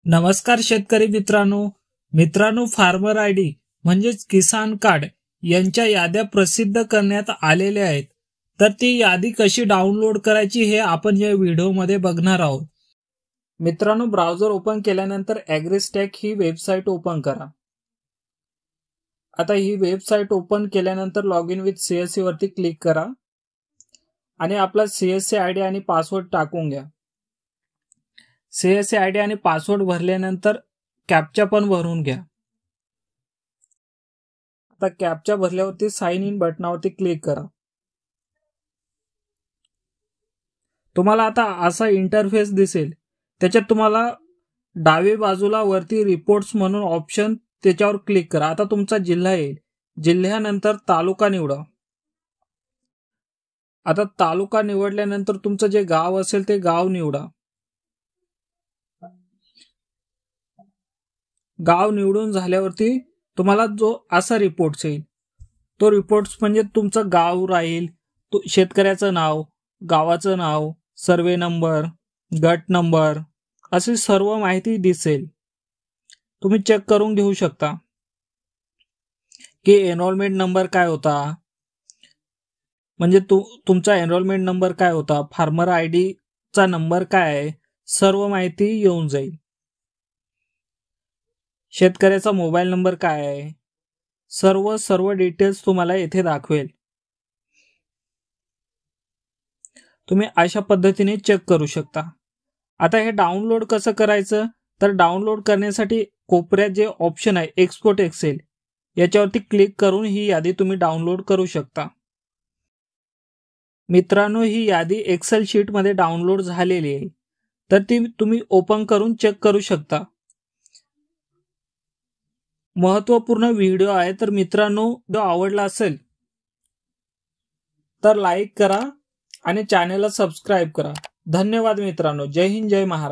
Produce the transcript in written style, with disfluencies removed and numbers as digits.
नमस्कार शेतकरी मित्रांनो फार्मर आयडी म्हणजेच किसान कार्ड यांच्या याद्या प्रसिद्ध करण्यात आलेल्या आहेत। तर ती यादी कशी डाउनलोड करायची हे आपण या व्हिडिओमध्ये बघणार आहोत। मित्रांनो, ब्राउझर ओपन केल्यानंतर ॲग्रीस्टॅक ही वेबसाईट ओपन करा। आता ही वेबसाईट ओपन केल्यानंतर लॉग इन विथ सीएससी वरती क्लिक करा आणि आपला सीएससी आयडी आणि पासवर्ड टाकून घ्या। सीएससी आयडी आणि पासवर्ड भरल्यानंतर कॅप्चा पण भरून घ्या। आता कॅप्चा भरल्यावरती साइन इन बटनावरती क्लिक करा। तुम्हाला आता असा इंटरफेस दिसेल। त्याच्यात तुम्हाला डावी बाजूला वरती रिपोर्ट्स म्हणून ऑप्शन त्याच्यावर क्लिक करा। आता तुमचा जिल्हा येईल, जिल्ह्यानंतर तालुका निवडा। आता तालुका निवडल्यानंतर तुमचं जे गाव असेल ते गाव निवडा। गाव निवडून झाल्यावरती तुम्हाला जो असा रिपोर्ट्स येईल, तो रिपोर्ट्स म्हणजे तुमचं गाव राहील, शेतकऱ्याचं नाव, गावाचं नाव, सर्वे नंबर, गट नंबर अशी सर्व माहिती दिसेल। तुम्ही चेक करून घेऊ शकता की एनरोलमेंट नंबर काय होता, म्हणजे तुमचा एनरोलमेंट नंबर काय होता, फार्मर आयडी चा नंबर काय आहे, सर्व माहिती येऊन जाईल। शेतकऱ्याचा मोबाईल नंबर काय आहे, सर्व डिटेल्स तुम्हाला येथे दाखवेल। तुम्ही अशा पद्धतीने चेक करू शकता। आता हे डाउनलोड कसं करायचं, तर डाउनलोड करण्यासाठी कोपऱ्यात जे ऑप्शन आहे एक्सपोर्ट एक्सेल याच्यावरती क्लिक करून ही यादी तुम्ही डाउनलोड करू शकता। मित्रांनो, ही यादी एक्सेल शीट मध्ये डाउनलोड झालेली आहे, तर ती तुम्ही ओपन करून चेक करू शकता। महत्त्वपूर्ण व्हिडिओ आहे, तर मित्रांनो व्हिडिओ आवडला असेल तर लाईक करा आणि चॅनलला सबस्क्राइब करा। धन्यवाद मित्रांनो। जय हिंद, जय महाराष्ट्र।